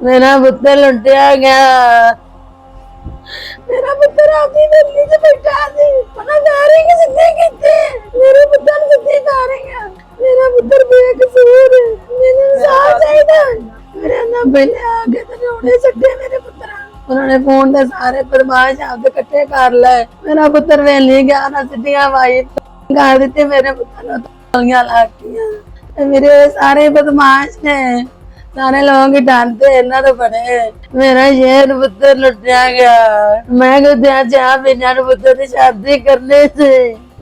मेरा पुत्र लुटिया गया। मेरा पुत्र आधी दिल्ली से बैठा सी कि सिद्धे कीते मेरे पुत्र ने सिद्धे करेंगे। मेरा पुत्र बेकसूर है, मैंने इंसाफ चाहिए। मेरे ना पहले आगे तो रोने सके मेरे पुत्र। उन्होंने फोन दे सारे बदमाश आपदे इकट्ठे कर ले। मेरा पुत्र वेली गया ना सिद्धियां वाई कर दिते मेरे पुत्र ने गोलियां लातियां। मेरे सारे बदमाश ने सारे लोग डांटते इन्ना तो बड़े। मेरा शेर पुत्र लुटिया गया। मैं गुद्या चाह बिना पुत्र की शादी करने से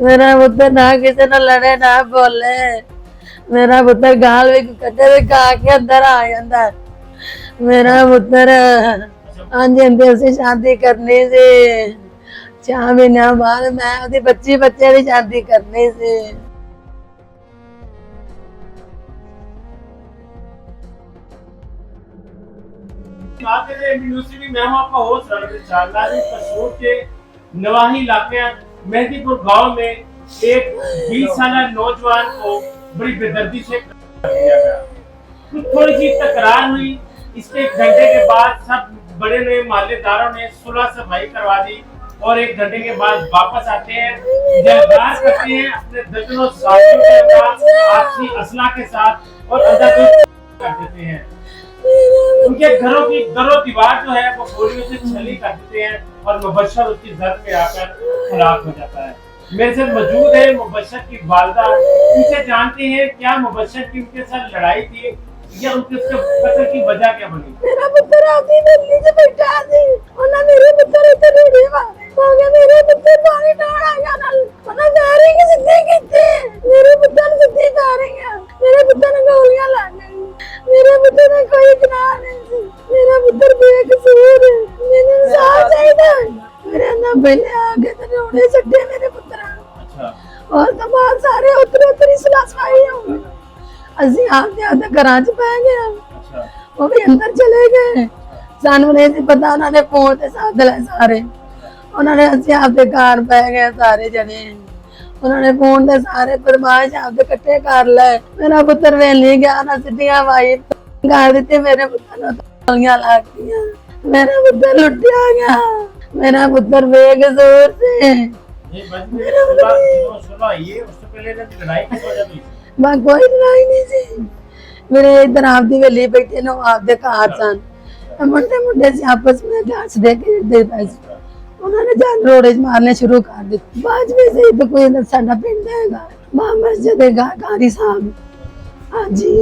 मेरा पुत्र ना किसी ने लड़े ना बोले। मेरा पुत्र गाल भी कटे भी खा के अंदर आ जाता। मेरा पुत्र अंजन से शादी करने से 4 महीने बाद मैं उसकी बच्चे की शादी करने से नवाही इलाके मेहंदीपुर गांव में एक 20 साल नौजवान को बड़ी बेदर्दी से दिया गया। थोड़ी सी तकरार हुई। इसके एक घंटे के बाद सब बड़े ने मोहल्लेदारों ने सुलह सफाई करवा दी और 1 घंटे के बाद वापस आते हैं, जलगार करते हैं अपने दर्जनों साथियों के साथ आपसी असला के साथ और अंदर कर देते हैं। उनके घरों की दीवार जो है वो गोलियों से छली कर देते हैं और मुबश्शर उसकी जद में आकर हलाक हो जाता है। मेरे साथ मौजूद है मुबश्शर की वालिदा। उनसे जानते हैं क्या मुबश्शर की उनके साथ लड़ाई थी या उनके कत्ल की वजह क्या बनी। मेरा पुत्र आधी दिल्ली से बैठा सी और मेरे पुत्र इतने ढेर मारे हो गया। मेरे पुत्र पानी डाल आ गया ना कि सिद्धे कीते मेरे पुत्र ने सिद्धे करेंगे। मेरे पुत्र ने गोलियां लग गई। मेरे पुत्र ने कोई गुनाह नहीं। मेरा पुत्र बेकसूर है, मैंने इंसाफ चाहिए। मेरे ना पहले आगे तो रोने सके मेरे पुत्र। अच्छा। और तो बहुत सारे उतरी सलासवाई होंगे। ਅਸੀਂ ਆਪਦੇ ਘਰਾਂ 'ਚ ਪੈ ਗਏ। अच्छा। ਉਹ ਵੀ ਅੰਦਰ ਚਲੇ ਗਏ। ਸਾਨੂੰ ਨਹੀਂ ਸੀ ਪਤਾ ਉਹਨਾਂ ਨੇ ਫੋਨ ਤੇ ਸਾਧ ਲੈ ਸਾਰੇ। ਉਹਨਾਂ ਨੇ ਅਸੀਂ ਆਪਦੇ ਘਰ ਪੈ ਗਏ ਸਾਰੇ ਜਣੇ। ਉਹਨਾਂ ਨੇ ਫੋਨ ਤੇ ਸਾਰੇ ਬਦਮਾਸ਼ ਆਪਦੇ ਇਕੱਠੇ ਕਰ ਲਏ। ਮੇਰਾ ਪੁੱਤਰ ਵੇਲੀ ਗਿਆ ਨਾ ਸਿੱਧੀਆਂ ਵਾਈ ਕਰ ਦਿੱਤੇ ਮੇਰੇ ਪੁੱਤਰ ਨੂੰ ਗੋਲੀਆਂ ਲਾਤੀਆਂ। ਮੇਰਾ ਪੁੱਤਰ ਲੁੱਟਿਆ ਗਿਆ। ਮੇਰਾ ਪੁੱਤਰ ਬੇਕਸੂਰ ਸੀ। ये बस मेरा सुना ये उससे पहले लड़ाई किस वजह से? मैं कोई लड़ाई नहीं सी। मेरे इधर आपदी वेली बैठे नो आपदे घर सन मुंडे से आपस में घास दे के दे पैसे उन्होंने जान रोड़े मारने शुरू कर दिते। बाद में से तो कोई इधर साडा पिंड हैगा मां मस्जिद है कारी साहब। हाँ जी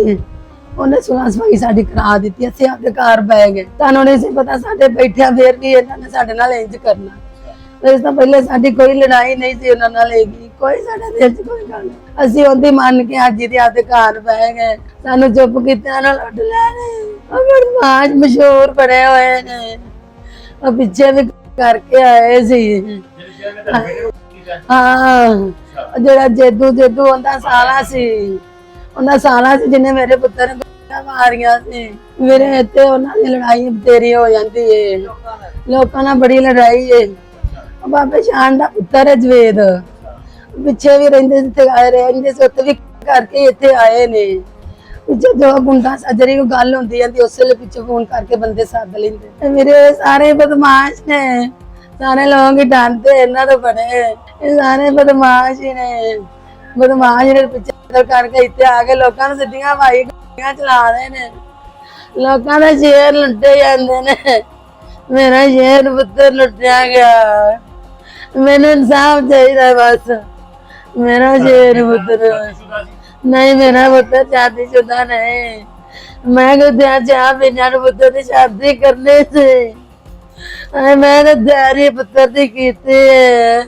उन्हें सुलह सफाई साडी करा दी। असि आपदे घर पै गए। सानू नहीं सी पता साडे बैठिया फिर भी इन्होंने साडे नाल इंज करना। इस तो पहले साडी कोई लड़ाई नहीं सी उन्हां नाल हैगी। कोई साडे दिल च कोई गल नहीं। ਅਸੀਂ ਉਹਦੀ ਮੰਨ ਕੇ ਅੱਜ ਦੀ ਆਪਦੇ ਘਰ ਬਹਿ ਗਏ। ਸਾਨੂੰ ਚੁੱਪ ਕੀਤਾ ਨਾ ਲੁੱਟ ਲੈਣੇ। ਉਹ ਬਦਮਾਸ਼ ਮਸ਼ਹੂਰ ਬਣੇ ਹੋਏ ਨੇ। ਉਹ ਪਿੱਛੇ ਵੀ ਕਰਕੇ ਆਏ ਸੀ। ਹਾਂ ਜਿਹੜਾ ਜੇਦੂ ਉਹਦਾ ਸਾਲਾ ਸੀ। ਉਹਦਾ ਸਾਲਾ ਸੀ ਜਿਹਨੇ ਮੇਰੇ ਪੁੱਤਰ ਨੂੰ ਗੋਲੀਆਂ ਮਾਰੀਆਂ ਸੀ। ਮੇਰੇ ਇੱਥੇ ਉਹਨਾਂ ਦੀ ਲੜਾਈ ਬਥੇਰੀ ਹੋ ਜਾਂਦੀ ਏ। ਲੋਕਾਂ ਨਾਲ ਬੜੀ ਲੜਾਈ ਏ। ਬਾਬੇ ਸ਼ਾਨ ਦਾ ਪੁੱਤਰ ਹੈ ਜਵੇਦ। ਪਿੱਛੇ ਵੀ ਰਹਿੰਦੇ ਜਿੱਥੇ ਆਏ ਰਹਿੰਦੇ ਸੀ ਉੱਥੇ ਵੀ ਕਰਕੇ ਇੱਥੇ ਆਏ ਨੇ। ਪਿੱਛੇ ਜੋ ਗੁੰਡਾ ਸੱਜਰੀ ਕੋਈ ਗੱਲ ਹੁੰਦੀ ਜਾਂਦੀ ਉਸੇ ਵੇਲੇ ਪਿੱਛੇ ਫੋਨ ਕਰਕੇ ਬੰਦੇ ਸੱਦ ਲੈਂਦੇ। ਮੇਰੇ ਸਾਰੇ ਬਦਮਾਸ਼ ਨੇ। ਸਾਰੇ ਲੋਕ ਡਾਂਟਦੇ ਇਹਨਾਂ ਤੋਂ ਬੜੇ। ਇਹ ਸਾਰੇ ਬਦਮਾਸ਼ ਹੀ ਨੇ। ਬਦਮਾਸ਼ ਜਿਹੜੇ ਪਿੱਛੇ ਕਰਕੇ ਇੱਥੇ ਆ ਕੇ ਲੋਕਾਂ ਨੂੰ ਸਿੱਧੀਆਂ ਵਾਈ ਗੋਲੀਆਂ ਚਲਾ ਰਹੇ ਨੇ। ਲੋਕਾਂ ਦੇ ਸ਼ੇਰ ਲੁੱਟੇ ਜਾਂਦੇ ਨੇ। ਮੇਰਾ ਸ਼ੇਰ ਪੁੱਤਰ ਲੁੱਟਿਆ ਗਿਆ। ਮੈਨੂੰ ਇਨਸਾਫ ਚਾਹੀਦਾ ਬਸ। मेरा शेर पुत्र नहीं। मेरा पुत्र शादीशुदा नहीं। मैं गुद्या चाह बिना पुत्र की शादी करने से मैंने तैयारी पुत्र की कीती है।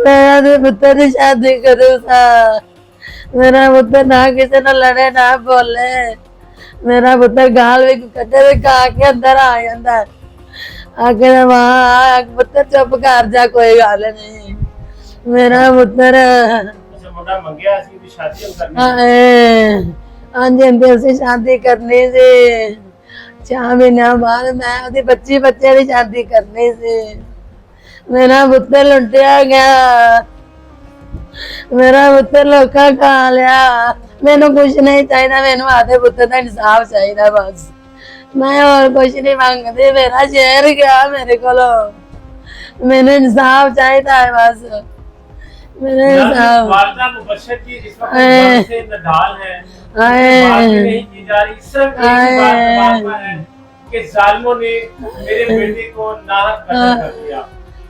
मैं पुत्र की शादी करूँ सा। मेरा पुत्र ना किसी ने लड़े ना बोले। मेरा पुत्र गाल भी कटे भी खा के अंदर आ जाता। आके वहां पुत्र चुप कर जा कोई गल नहीं। मेरा पुत्र शादी करने से 4 महीने बाद मैं उसकी बच्चे की शादी करने से मेरा पुत्र लुटिया गया। मेरा पुत्र लोका खा लिया। मैनू कुछ नहीं चाहिए। मैनू आधे पुत्र का इंसाफ चाहिए बस। मैं और कुछ नहीं मांगती, मेरा शेर गया मेरे को, मैंने इंसाफ चाहिए है बस, मेरे इंसाफ। वालदा मुबशर की इस वक्त जान से नडाल है, बात भी नहीं की जा रही, सिर्फ एक ही बात जवाब पर है कि जालिमों ने मेरे बेटे को नाहक कत्ल कर दिया।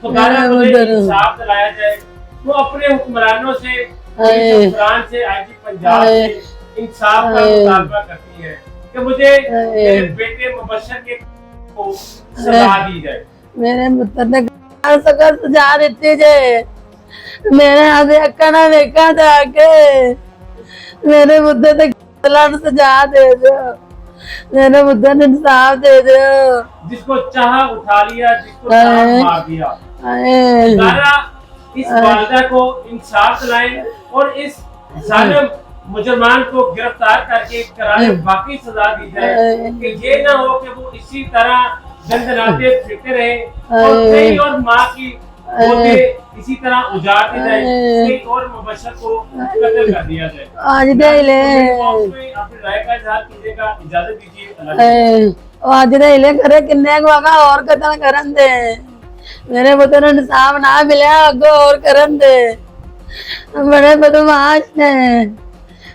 खुदा मुझे इंसाफ दिलाया जाए। वो अपने हुक्मरानों से, हुक्मरान से, आईजी पंजाब से इंसाफ का मुतालबा करती है कि मुझे मेरे बेटे मुबशर के को सजा दी जाए। मेरे पुत्र ने सख्त सजा दी जाए, मेरे आदे अक्का ना देखा था के मेरे पुत्र ने सजा दे दो, मेरे पुत्र ने इंसाफ दे दो। जिसको चाहा उठा लिया, जिसको चाहा मार दिया। खुदा इस वालिदा को इंसाफ दिलाए और इस जालिम मुजरमान को गिरफ्तार करके करारे बाकी सजा दी जाए कि ये ना हो कि वो इसी तरह दंदनाते फिरते रहे और कई और माँ की गोदे इसी तरह उजाड़ दी जाए, कई और मुबशर को कत्ल कर दिया जाए। आज दे ले अपनी राय का इजहार कीजिएगा, इजाजत दीजिए। आज दे ले करे किन्ने को आगा और कत्ल करन दे, मेरे पुत्र ने इंसाफ ना मिला अगो और करन दे, बड़े बदमाश ने।